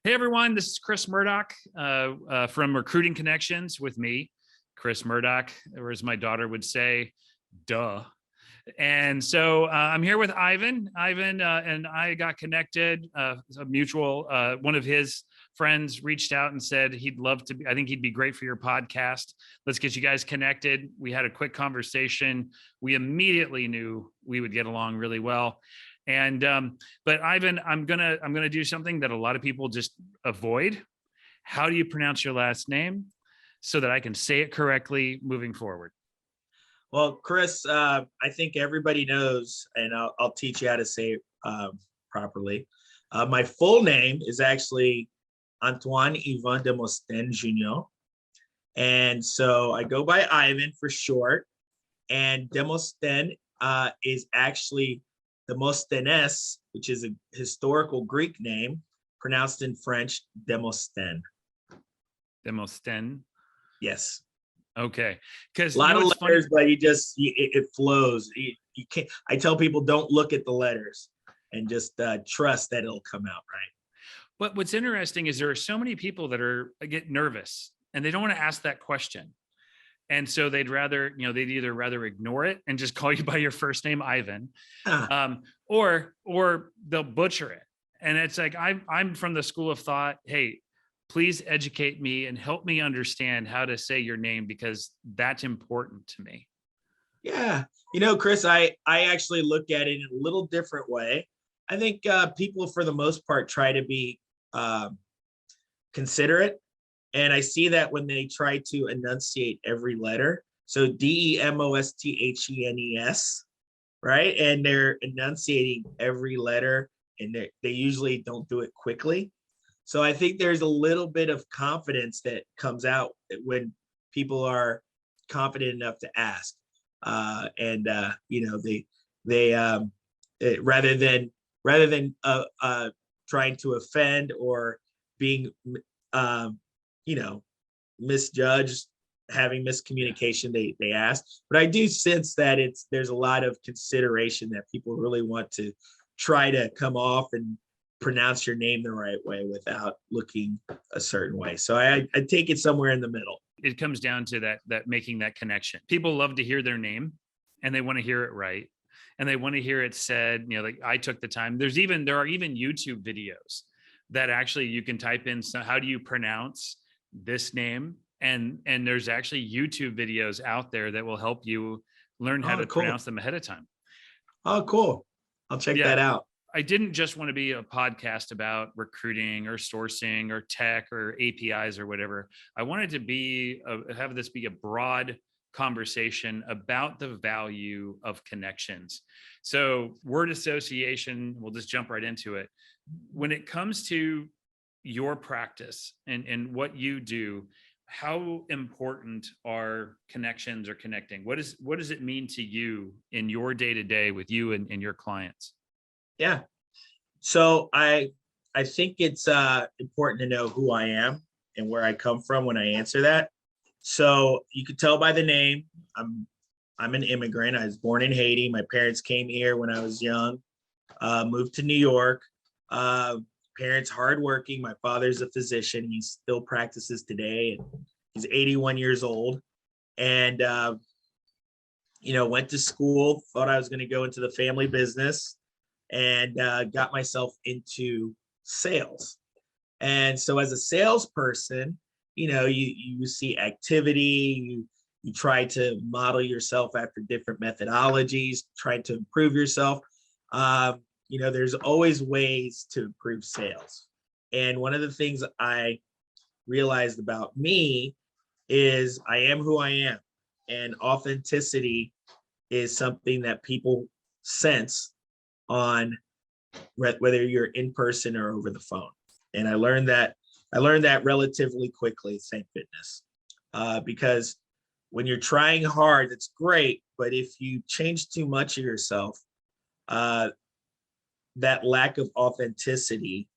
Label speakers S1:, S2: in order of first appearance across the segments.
S1: Hey everyone, this is Chris Murdock from Recruiting Connections with me, Chris Murdock, or as my daughter would say, duh. And so I'm here with Yvan. Yvan and I got connected. A mutual, one of his friends reached out and said he'd love to be, I think he'd be great for your podcast. Let's get you guys connected. We had a quick conversation. We immediately knew we would get along really well. And but Yvan, I'm gonna do something that a lot of people just avoid. How do you pronounce your last name so that I can say it correctly moving forward?
S2: Well, Chris, I think everybody knows, and I'll teach you how to say it properly. My full name is actually Antoine Yvan Demosthenes Jr. And so I go by Yvan for short. And Demosthenes is actually Demosthenes, which is a historical Greek name, pronounced in French, Demosthenes.
S1: Demosthenes.
S2: Yes.
S1: Okay. Because
S2: a lot of letters, but it flows. You can't. I tell people don't look at the letters and just trust that it'll come out right.
S1: But what's interesting is there are so many people that get nervous and they don't want to ask that question. And so they'd either rather ignore it and just call you by your first name, Yvan, or they'll butcher it. And it's like, I'm from the school of thought, hey, please educate me and help me understand how to say your name, because that's important to me.
S2: Yeah. Chris, I actually look at it in a little different way. I think people, for the most part, try to be considerate. And I see that when they try to enunciate every letter. So Demosthenes, right? And they're enunciating every letter, and they usually don't do it quickly. So I think there's a little bit of confidence that comes out when people are confident enough to ask. Rather than trying to offend or being misjudged, having miscommunication, they ask. But I do sense that there's a lot of consideration that people really want to try to come off and pronounce your name the right way without looking a certain way. So I take it somewhere in the middle.
S1: It comes down to that making that connection. People love to hear their name and they want to hear it right. And they want to hear it said, like I took the time. There are even YouTube videos that actually you can type in, so how do you pronounce this name? And there's actually YouTube videos out there that will help you learn how to pronounce them ahead of time.
S2: Oh, cool. I'll check that out.
S1: I didn't just want to be a podcast about recruiting or sourcing or tech or APIs or whatever. I wanted to have this be a broad conversation about the value of connections. So word association, we'll just jump right into it. When it comes to your practice and what you do, how important are connections or connecting? What does it mean to you in your day-to-day with you and your clients?
S2: Yeah. So I think it's important to know who I am and where I come from when I answer that. So you could tell by the name, I'm an immigrant. I was born in Haiti. My parents came here when I was young, moved to New York. Parents hardworking. My father's a physician. He still practices today, and he's 81 years old. And went to school, thought I was going to go into the family business, and got myself into sales. And so as a salesperson, you see activity, you try to model yourself after different methodologies, try to improve yourself. There's always ways to improve sales. And one of the things I realized about me is I am who I am. And authenticity is something that people sense on whether you're in person or over the phone. And I learned that relatively quickly, thank goodness. Because when you're trying hard, it's great. But if you change too much of yourself, that lack of authenticity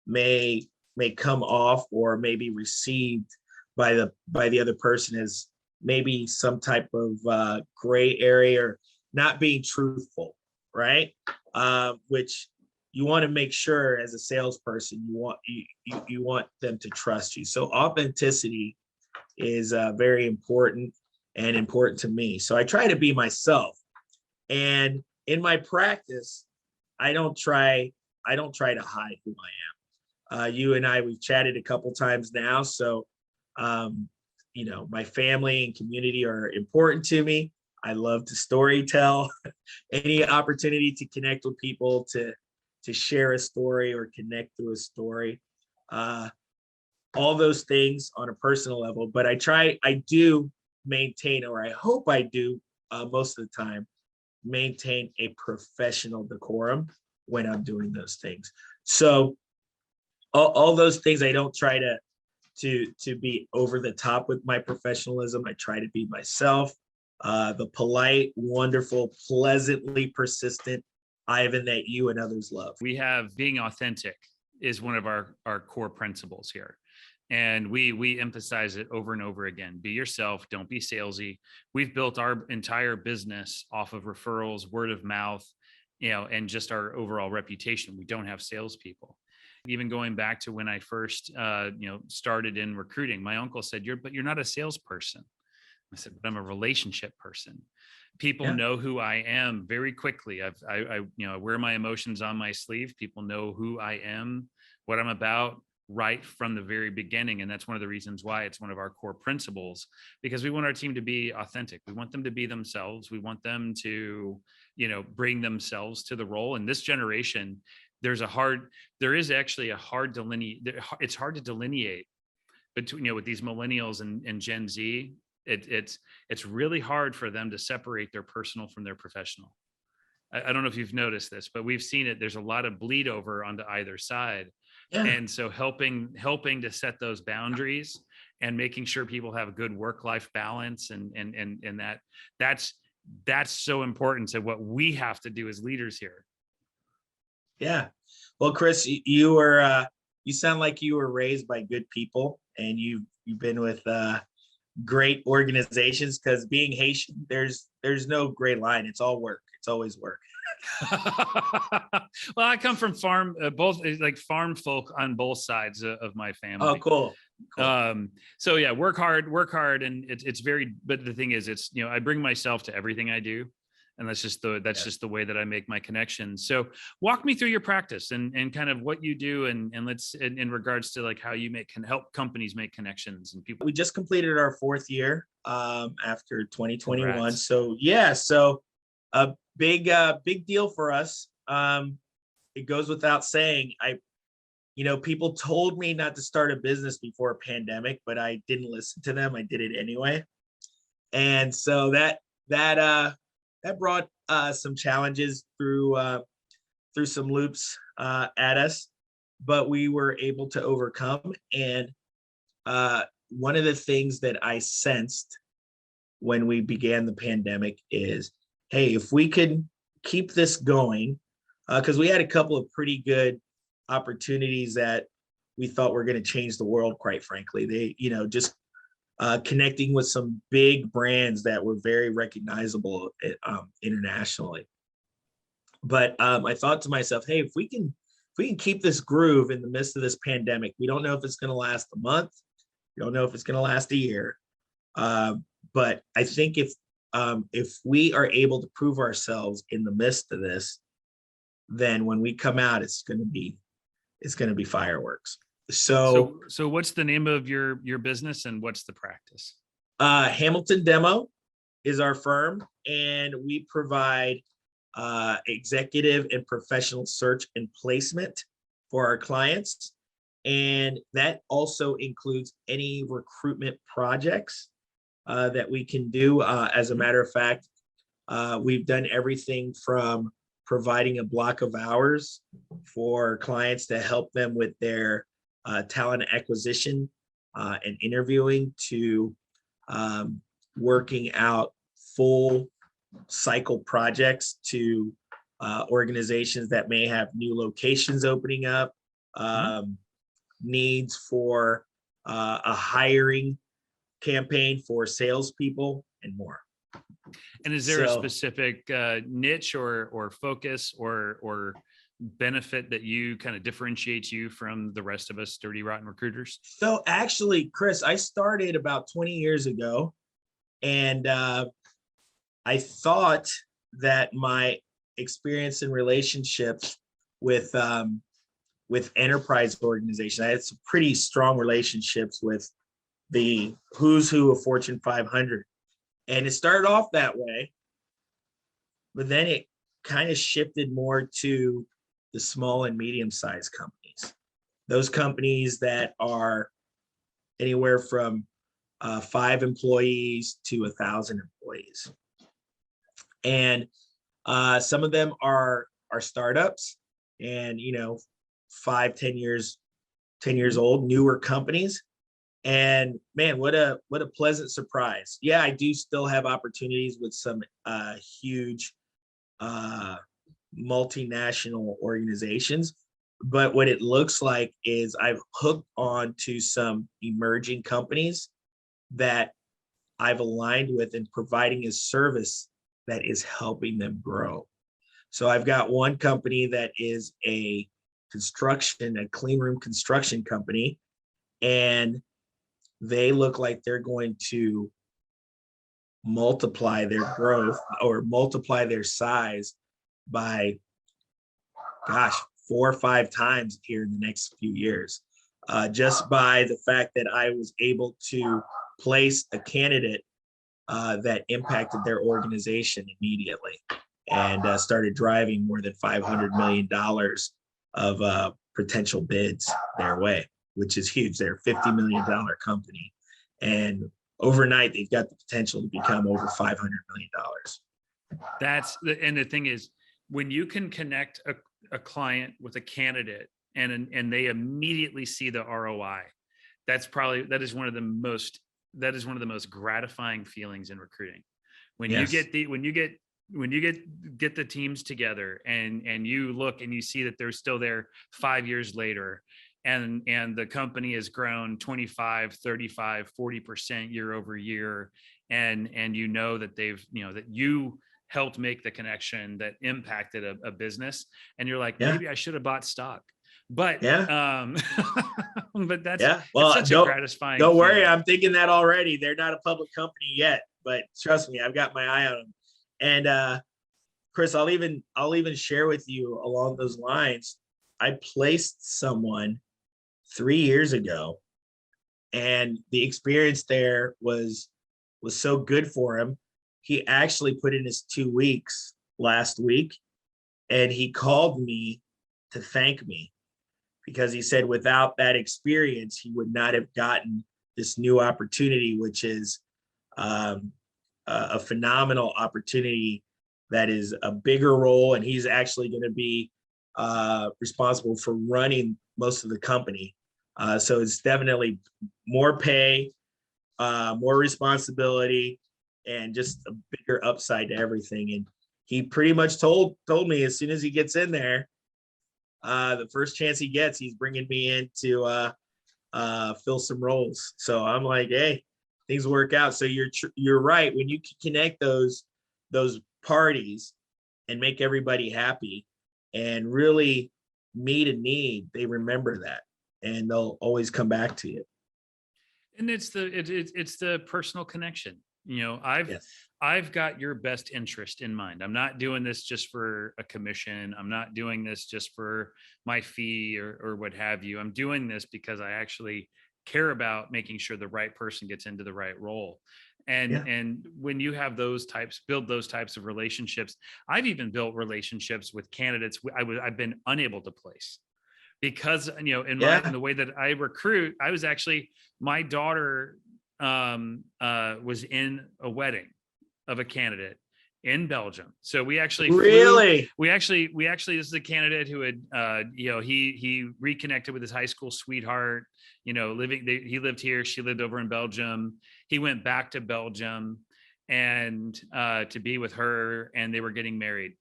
S2: may come off or may be received by the other person as maybe some type of gray area or not being truthful, right? Which you want to make sure as a salesperson, you want them to trust you. So authenticity is very important and important to me. So I try to be myself. And in my practice, I don't try to hide who I am. You and I, we've chatted a couple times now. So, my family and community are important to me. I love to story tell. Any opportunity to connect with people, to share a story or connect through a story. All those things on a personal level, but I do maintain, or I hope I do most of the time, maintain a professional decorum when I'm doing those things. So all those things, I don't try to be over the top with my professionalism. I try to be myself, the polite, wonderful, pleasantly persistent Yvan that you and others love.
S1: We have being authentic is one of our core principles here. And we emphasize it over and over again. Be yourself. Don't be salesy. We've built our entire business off of referrals, word of mouth, and just our overall reputation. We don't have salespeople. Even going back to when I first, started in recruiting, my uncle said, "You're not a salesperson." I said, "But I'm a relationship person." People know who I am very quickly. I wear my emotions on my sleeve. People know who I am, what I'm about, right from the very beginning. And that's one of the reasons why it's one of our core principles, because we want our team to be authentic. We want them to be themselves. We want them to, bring themselves to the role. In this generation, there is actually a hard delineate. It's hard to delineate between, with these millennials and Gen Z. It's really hard for them to separate their personal from their professional. I don't know if you've noticed this, but we've seen it. There's a lot of bleed over onto either side. Yeah. And so helping to set those boundaries and making sure people have a good work-life balance and that's so important to what we have to do as leaders here.
S2: Yeah. Well, Chris, you sound like you were raised by good people, and you've been with great organizations, because being Haitian, there's no gray line. It's all work. It's always work.
S1: Well, I come from farm folk on both sides of my family.
S2: Oh, cool.
S1: So yeah, work hard. And it's very, but the thing is, I bring myself to everything I do. And that's just the way that I make my connections. So walk me through your practice and kind of what you do. And let's, in regards to like how you can help companies make connections and people.
S2: We just completed our 4th year after 2021.
S1: Congrats.
S2: So yeah, so a big deal for us. It goes without saying, people told me not to start a business before a pandemic, but I didn't listen to them. I did it anyway. And so that brought some challenges through some loops at us, but we were able to overcome. And one of the things that I sensed when we began the pandemic is, hey, if we could keep this going, because we had a couple of pretty good opportunities that we thought were going to change the world, quite frankly. They, just connecting with some big brands that were very recognizable internationally. But I thought to myself, hey, if we can keep this groove in the midst of this pandemic, we don't know if it's going to last a month. We don't know if it's going to last a year. But I think if we are able to prove ourselves in the midst of this, then when we come out, it's going to be fireworks. So
S1: what's the name of your business and what's the practice?
S2: HamiltonDemo is our firm, and we provide executive and professional search and placement for our clients. And that also includes any recruitment projects that we can do. As a matter of fact, we've done everything from providing a block of hours for clients to help them with their talent acquisition and interviewing, to working out full cycle projects to organizations that may have new locations opening up, needs for a hiring campaign for salespeople, and more.
S1: And is there a specific niche or focus or benefit that you kind of differentiates you from the rest of us dirty rotten recruiters?
S2: So actually, Chris, I started about 20 years ago, and I thought that my experience in relationships with enterprise organizations, I had some pretty strong relationships with the who's who of Fortune 500, and it started off that way, but then it kind of shifted more to the small and medium-sized companies. Those companies that are anywhere from 5 employees to 1,000 employees, and some of them are startups, and 5, 10 years, 10 years old, newer companies. And man, what a pleasant surprise. Yeah, I do still have opportunities with some huge multinational organizations, but what it looks like is I've hooked on to some emerging companies that I've aligned with and providing a service that is helping them grow. So I've got one company that is a clean room construction company, and they look like they're going to multiply their growth or multiply their size by, gosh, 4 or 5 times here in the next few years, just by the fact that I was able to place a candidate that impacted their organization immediately, and started driving more than $500 million of potential bids their way, which is huge. They're a $50 million company, and overnight they've got the potential to become over $500 million.
S1: And the thing is, when you can connect a client with a candidate and they immediately see the ROI, that is one of the most gratifying feelings in recruiting. When
S2: Yes.
S1: you get the teams together and you look and you see that they're still there 5 years later, and the company has grown 25, 35, 40% year over year, and that that you helped make the connection that impacted a business, and you're like, maybe I should have bought stock. But but that's
S2: Well,
S1: it's such a gratifying
S2: don't worry,
S1: feeling.
S2: I'm thinking that already. They're not a public company yet, but trust me, I've got my eye on them. And Chris, I'll even share with you along those lines. I placed someone 3 years ago, and the experience there was so good for him. He actually put in his 2 weeks last week, and he called me to thank me, because he said without that experience, he would not have gotten this new opportunity, which is a phenomenal opportunity that is a bigger role. And he's actually going to be responsible for running most of the company. So it's definitely more pay, more responsibility, and just a bigger upside to everything. And he pretty much told me as soon as he gets in there, the first chance he gets, he's bringing me in to fill some roles. So I'm like, hey, things work out. So you're right. When you can connect those parties and make everybody happy and really meet a need, they remember that, and they'll always come back to you.
S1: And it's the personal connection.
S2: Yes.
S1: I've got your best interest in mind. I'm not doing this just for a commission. I'm not doing this just for my fee or what have you. I'm doing this because I actually care about making sure the right person gets into the right role. And when you have build those types of relationships, I've even built relationships with candidates I've been unable to place, because in the way that I recruit, my daughter was in a wedding of a candidate in Belgium. So we actually this is a candidate who had he reconnected with his high school sweetheart, he lived here, she lived over in Belgium. He went back to Belgium and to be with her, and they were getting married.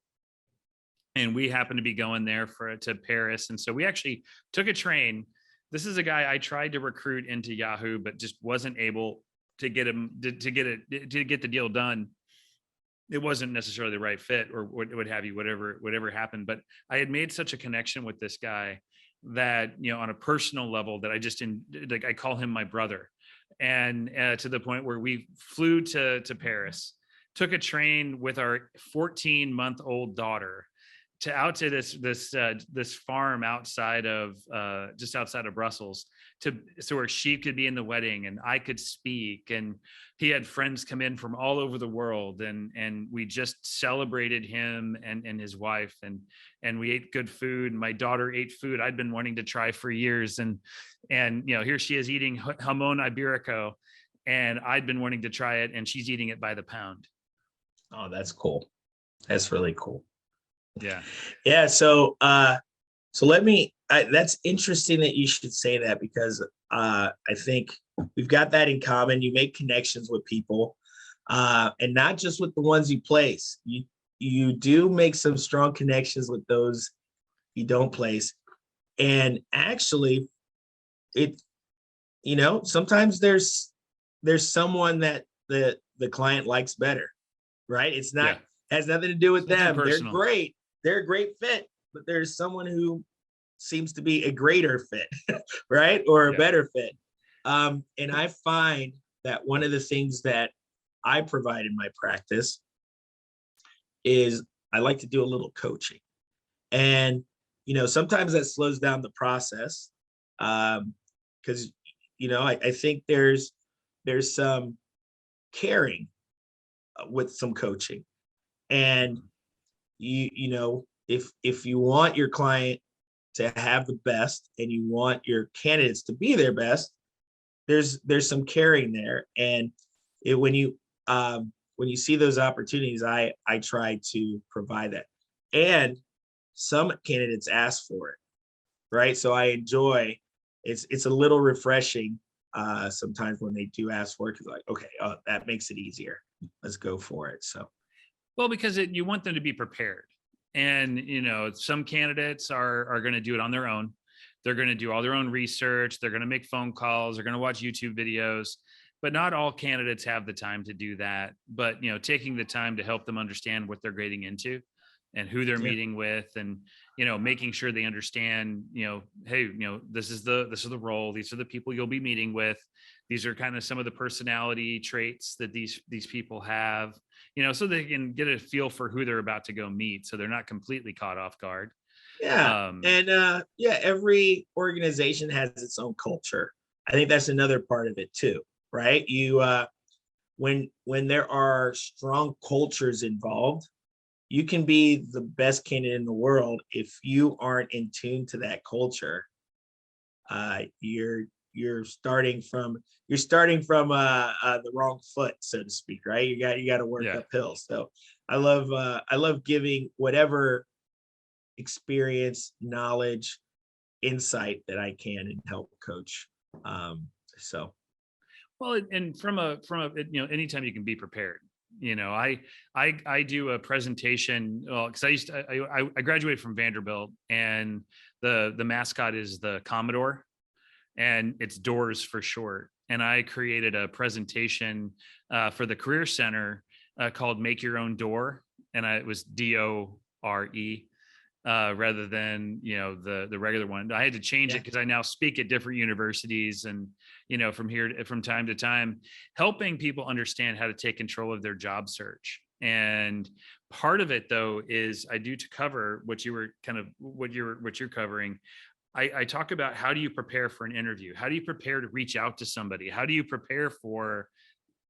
S1: And we happened to be going there to Paris. And so we actually took a train. This is a guy I tried to recruit into Yahoo, but just wasn't able to get him to get the deal done. it wasn't necessarily the right fit or what have you, whatever happened. But I had made such a connection with this guy that, on a personal level, that like, I call him my brother. And to the point where we flew to Paris, took a train with our 14-month-old daughter out to this farm outside of just outside of Brussels, so where she could be in the wedding and I could speak, and he had friends come in from all over the world, and we just celebrated him and his wife, and we ate good food. My daughter ate food I'd been wanting to try for years, and here she is eating jamon iberico, and I'd been wanting to try it, and she's eating it by the pound.
S2: Oh, that's cool. That's really cool.
S1: Yeah.
S2: Yeah. So that's interesting that you should say that, because I think we've got that in common. You make connections with people, and not just with the ones you place. You do make some strong connections with those you don't place. And actually sometimes there's someone that the client likes better, right? It's not, has nothing to do with them. They're great. They're a great fit, but there's someone who seems to be a greater fit, right? Or a better fit. And I find that one of the things that I provide in my practice is I like to do a little coaching. And, sometimes that slows down the process, because, I think there's some caring with some coaching. And if you want your client to have the best and you want your candidates to be their best, there's some caring there. And when you see those opportunities, I try to provide that. And some candidates ask for it, right? So I enjoy it's a little refreshing sometimes when they do ask for it, because like, okay, that makes it easier. Let's go for it. So.
S1: Well, because you want them to be prepared. And, some candidates are going to do it on their own. They're going to do all their own research. They're going to make phone calls. They're going to watch YouTube videos. But not all candidates have the time to do that. But, taking the time to help them understand what they're getting into and who they're meeting with, and, making sure they understand, hey, this is the role. These are the people you'll be meeting with. These are kind of some of the personality traits that these people have, so they can get a feel for who they're about to go meet, so they're not completely caught off guard.
S2: Yeah. And every organization has its own culture. I think that's another part of it too, right? When there are strong cultures involved, you can be the best candidate in the world. If you aren't in tune to that culture, you're starting from the wrong foot, so to speak, right? You got to work uphill. So I love giving whatever experience, knowledge, insight that I can and help coach.
S1: Well, and from a anytime you can be prepared. I do a presentation, because I graduated from Vanderbilt, and the mascot is the Commodore, and it's Doors for short. And I created a presentation for the Career Center called Make Your Own Door. And it was DORE rather than, the regular one. I had to change it because I now speak at different universities, and, from time to time, helping people understand how to take control of their job search. And part of it, though, is I do to cover what you're covering. I talk about, how do you prepare for an interview? How do you prepare to reach out to somebody? How do you prepare for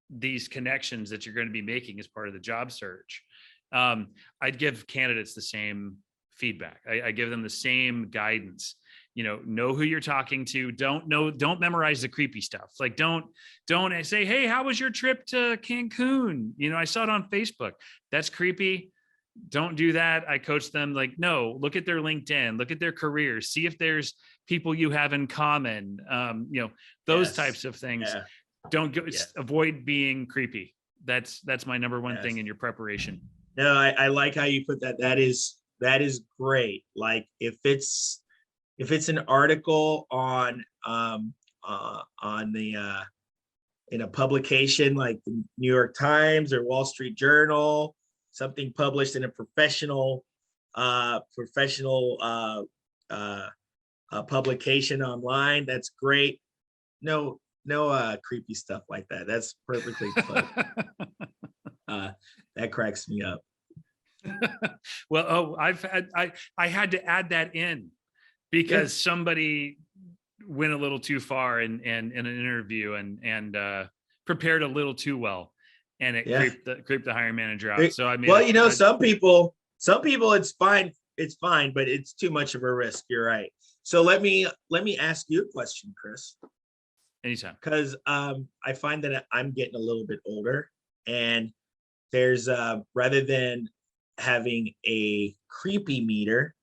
S1: these connections that you're going to be making as part of the job search? I'd give candidates the same feedback. I give them the same guidance. Know who you're talking to. Don't memorize the creepy stuff. Like, don't say, hey, how was your trip to Cancun? I saw it on Facebook. That's creepy. Don't do that. I coach them, like, no, look at their LinkedIn, look at their careers, see if there's people you have in common. Those types of things.
S2: Yeah.
S1: Don't go, avoid being creepy. That's my number one thing in your preparation.
S2: No, I like how you put that. That is great. Like, if it's an article on in a publication like the New York Times or Wall Street Journal, something published in a professional publication online, that's great. No, creepy stuff like that. That's perfectly fine. That cracks me up.
S1: Well, oh, I had to add that in because somebody went a little too far in an interview and prepared a little too well, and it creeped the hiring manager out. So I mean,
S2: well, some people it's fine, but it's too much of a risk. You're right. So let me ask you a question, Chris.
S1: Anytime.
S2: Because I find that I'm getting a little bit older, and there's rather than having a creepy meter,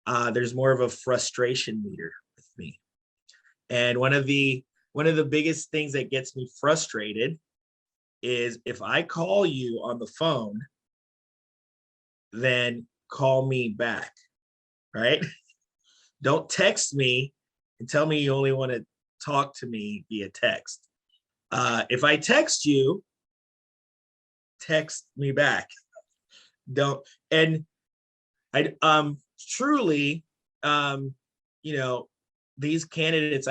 S2: there's more of a frustration meter with me. And one of the biggest things that gets me frustrated is if I call you on the phone, then call me back, right? Don't text me and tell me you only want to talk to me via text. If I text you, text me back. Don't. And I truly, these candidates,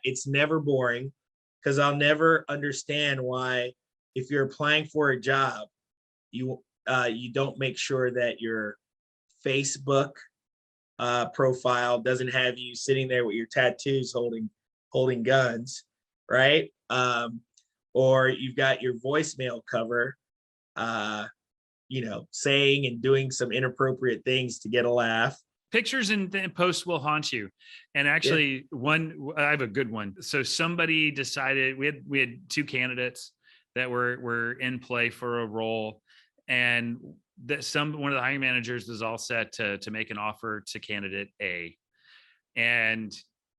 S2: it's never boring, because I'll never understand why, if you're applying for a job, you don't make sure that your Facebook profile doesn't have you sitting there with your tattoos holding guns, right? Or you've got your voicemail cover, saying and doing some inappropriate things to get a laugh.
S1: Pictures and posts will haunt you. And actually, I have a good one. So somebody decided, we had two candidates that were in play for a role, and that one of the hiring managers was all set to make an offer to candidate A, and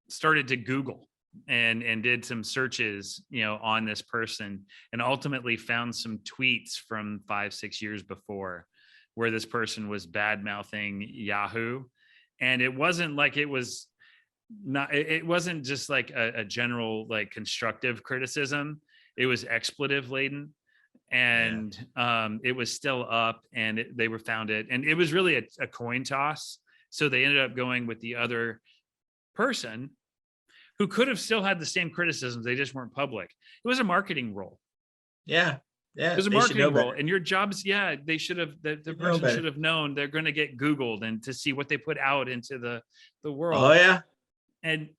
S1: started to Google and did some searches, on this person, and ultimately found some tweets from 5-6 years before where this person was bad mouthing Yahoo. And it wasn't like it wasn't just like a general like constructive criticism. It was expletive laden, and it was still up, and they were found it, and it was really a coin toss. So they ended up going with the other person, who could have still had the same criticisms. They just weren't public. It was a marketing role.
S2: Yeah.
S1: It was a marketing role, and your job's, they should have, the person should have known they're going to get Googled and to see what they put out into the world.
S2: Oh yeah.
S1: And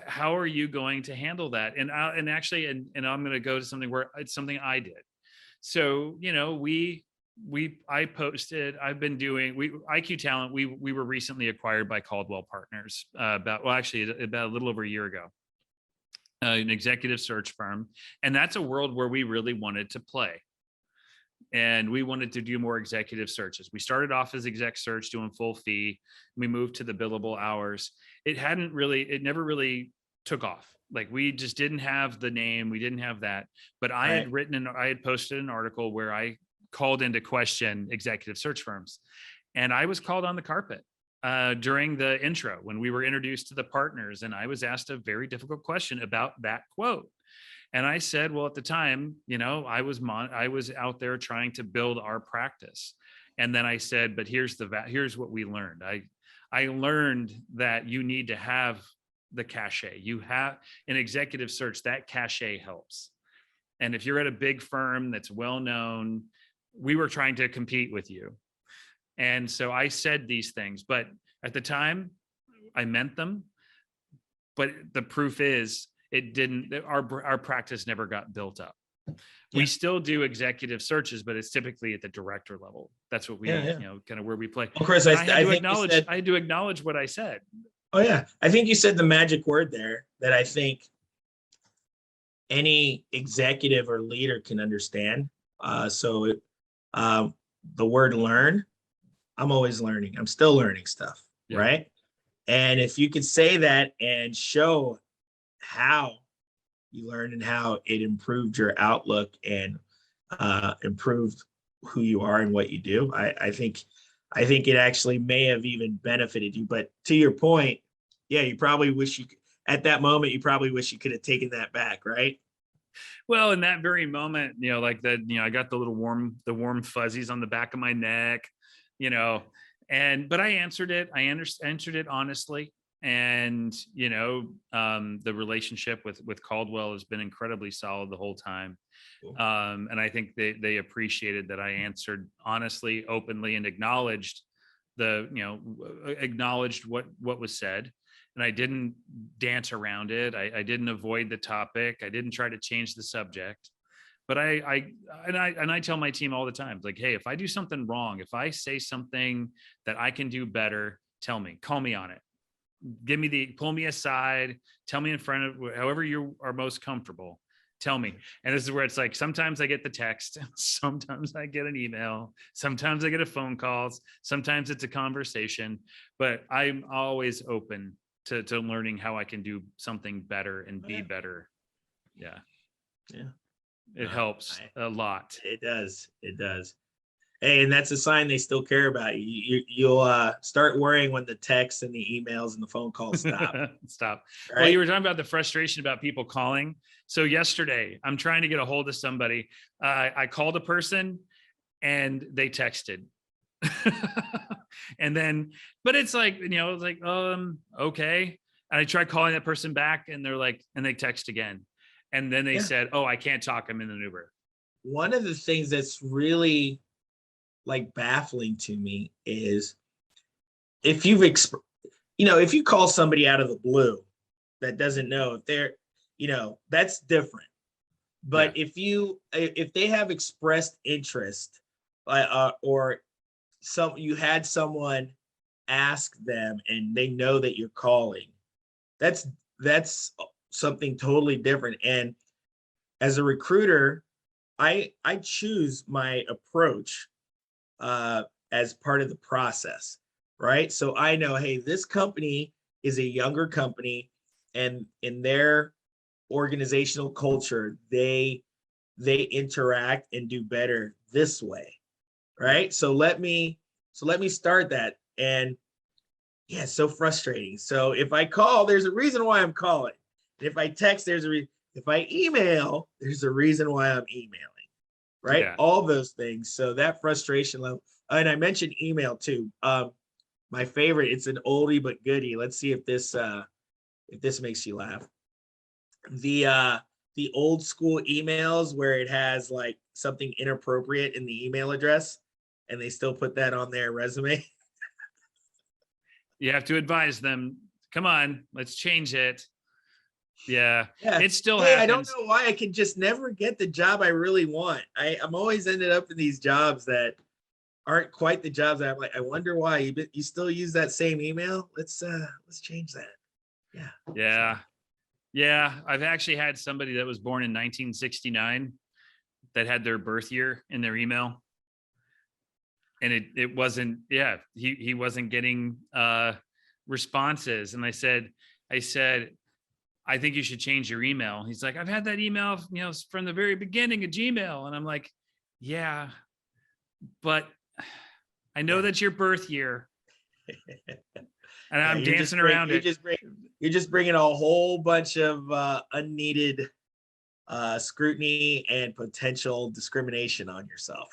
S1: how are you going to handle that? And I'm going to go to something where it's something I did. So, I posted, I've been doing, IQ Talent, we were recently acquired by Caldwell Partners about a little over a year ago. An executive search firm. And that's a world where we really wanted to play. And we wanted to do more executive searches. We started off as exec search doing full fee. We moved to the billable hours. It never really took off. Like, we just didn't have the name. We didn't have that. But I had posted an article where I called into question executive search firms. And I was called on the carpet during the intro when we were introduced to the partners, and I was asked a very difficult question about that quote. And I said, well, at the time, I was out there trying to build our practice. And then I said, but here's what we learned. I learned that you need to have the cachet. You have an executive search, that cachet helps. And if you're at a big firm that's well known, we were trying to compete with you. And so I said these things, but at the time I meant them. But the proof is our practice never got built up. Yeah. We still do executive searches, but it's typically at the director level. That's what we, kind of where we play.
S2: Well, Chris,
S1: I had to acknowledge what I said.
S2: Oh yeah. I think you said the magic word there that I think any executive or leader can understand. The word learn, I'm always learning. I'm still learning stuff, right? And if you could say that and show how you learned and how it improved your outlook and improved who you are and what you do, I think it actually may have even benefited you. But to your point, you probably wish at that moment, you probably wish you could have taken that back, right?
S1: Well, in that very moment, like that, I got the warm fuzzies on the back of my neck, you know, but I answered it. Answered it honestly. And, the relationship with Caldwell has been incredibly solid the whole time.
S2: Cool.
S1: And I think they appreciated that I answered honestly, openly, and acknowledged what was said. And I didn't dance around it. I didn't avoid the topic. I didn't try to change the subject. But I tell my team all the time, like, hey, if I do something wrong, if I say something that I can do better, tell me, call me on it. Pull me aside, tell me in front of however you are most comfortable. Tell me. And this is where it's like, sometimes I get the text, sometimes I get an email, sometimes I get a phone call, sometimes it's a conversation, but I'm always open to learning how I can do something better and be better. Yeah.
S2: Yeah.
S1: It helps a lot.
S2: It does. It does. Hey, and that's a sign they still care about you. You'll start worrying when the texts and the emails and the phone calls stop.
S1: Stop.
S2: Right?
S1: Well, you were talking about the frustration about people calling. So yesterday, I'm trying to get a hold of somebody. I called a person and they texted. And then, but it's like, okay. And I tried calling that person back and they're like, and they text again. And then they said, oh, I can't talk. I'm in an Uber.
S2: One of the things that's really like baffling to me is if if you call somebody out of the blue that doesn't know if they're, that's different. But if they have expressed interest, or you had someone ask them and they know that you're calling, that's something totally different. And as a recruiter, I choose my approach as part of the process, right? So I know, hey, this company is a younger company, and in their organizational culture, they interact and do better this way, right? So let me start that. And yeah, it's so frustrating. So if I call, there's a reason why I'm calling. And if I text, if I email, there's a reason why I'm emailing, right?
S1: Yeah.
S2: All those things. So that frustration level. And I mentioned email too. My favorite, it's an oldie but goodie. Let's see if this makes you laugh. The old school emails where it has like something inappropriate in the email address and they still put that on their resume.
S1: You have to advise them, come on, let's change it. Yeah. It still
S2: happens. I don't know why I can just never get the job I really want. I'm always ended up in these jobs that aren't quite the jobs that I'm like, I wonder why you still use that same email. Let's change that. Yeah.
S1: Yeah. Yeah. I've actually had somebody that was born in 1969 that had their birth year in their email. And it wasn't, he wasn't getting responses. And I said, I think you should change your email. He's like, I've had that email, from the very beginning of Gmail. And I'm like, yeah, but I know that's your birth year. And I'm dancing around it.
S2: You're just bringing a whole bunch of unneeded scrutiny and potential discrimination on yourself.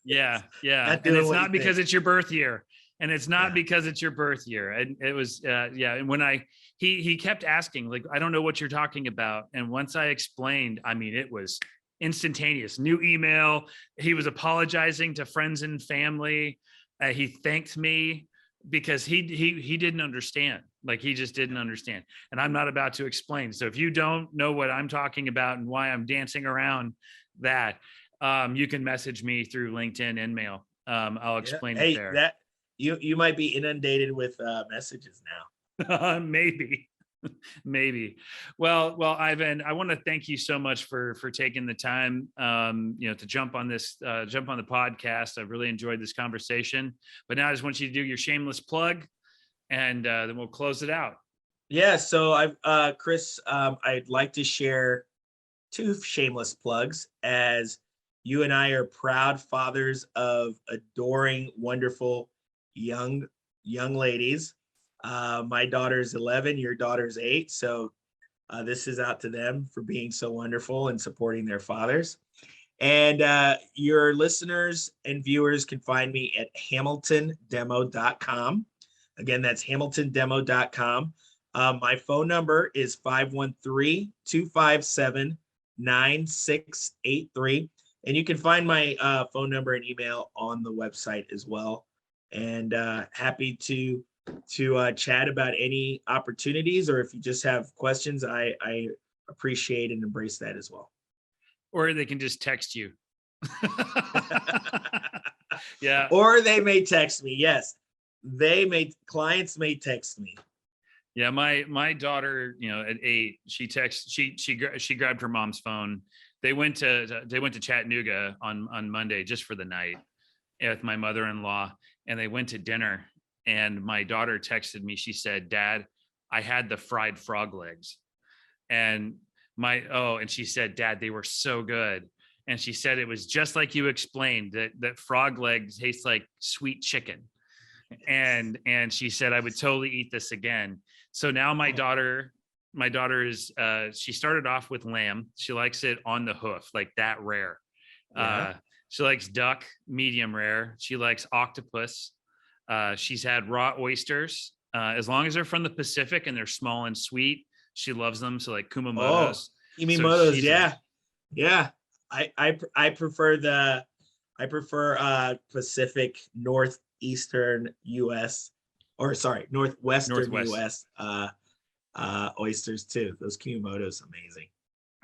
S1: Yeah. And it's not because it's your birth year. And it's not because it's your birth year. And it was, And when he kept asking, like, I don't know what you're talking about. And once I explained, I mean, it was instantaneous. New email. He was apologizing to friends and family. He thanked me because he didn't understand. Like, he just didn't understand. And I'm not about to explain. So if you don't know what I'm talking about and why I'm dancing around that, you can message me through LinkedIn and mail. I'll explain it there.
S2: That you might be inundated with messages now.
S1: Maybe. Well, Yvan, I want to thank you so much for taking the time, to jump on the podcast. I've really enjoyed this conversation, but now I just want you to do your shameless plug, and then we'll close it out.
S2: Yeah. So Chris, I'd like to share 2 shameless plugs, as you and I are proud fathers of adoring, wonderful young ladies. My daughter's 11, your daughter's 8. So This is out to them for being so wonderful and supporting their fathers. And your listeners and viewers can find me at HamiltonDemo.com. Again, that's HamiltonDemo.com. My phone number is 513-257-9683. And you can find my phone number and email on the website as well. And happy to chat about any opportunities, or if you just have questions, I appreciate and embrace that as well.
S1: Or they can just text you. Yeah.
S2: Or they may text me. Yes, clients may text me.
S1: Yeah, my daughter, at 8, she grabbed her mom's phone. They went to Chattanooga on Monday just for the night with my mother-in-law, and they went to dinner. And my daughter texted me. She said, "Dad, I had the fried frog legs," and she said, "Dad, they were so good." And she said it was just like you explained, that frog legs taste like sweet chicken. And she said, "I would totally eat this again." So now my daughter is she started off with lamb. She likes it on the hoof, like that rare.
S2: Yeah.
S1: She likes duck, medium rare. She likes octopus. She's had raw oysters. As long as they're from the Pacific and they're small and sweet, she loves them. So like Kumamoto's.
S2: Kumamoto's, yeah. I prefer Pacific northeastern U.S. northwestern U.S. Oysters too. Those Kumamoto's, amazing.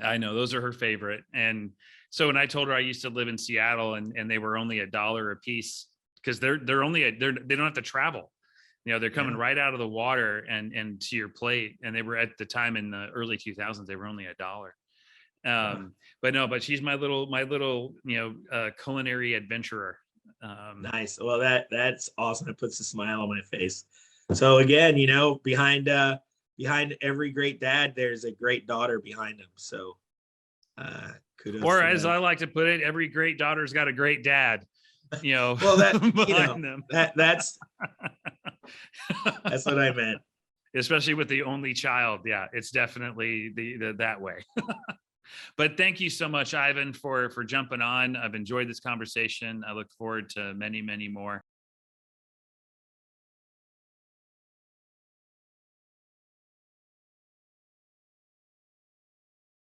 S1: I know, those are her favorite. And so when I told her I used to live in Seattle and they were only $1 a piece, because they don't have to travel. They're coming right out of the water and to your plate. And they were, at the time in the early 2000s, they were only $1. But she's my little culinary adventurer.
S2: Nice. Well, that's awesome. It puts a smile on my face. So again, behind every great dad, there's a great daughter behind him. So kudos.
S1: Or as I like to put it, every great daughter's got a great dad. Well,
S2: them. That's what I meant.
S1: Especially with the only child. Yeah, it's definitely that way. But thank you so much, Yvan, for jumping on. I've enjoyed this conversation. I look forward to many, many more.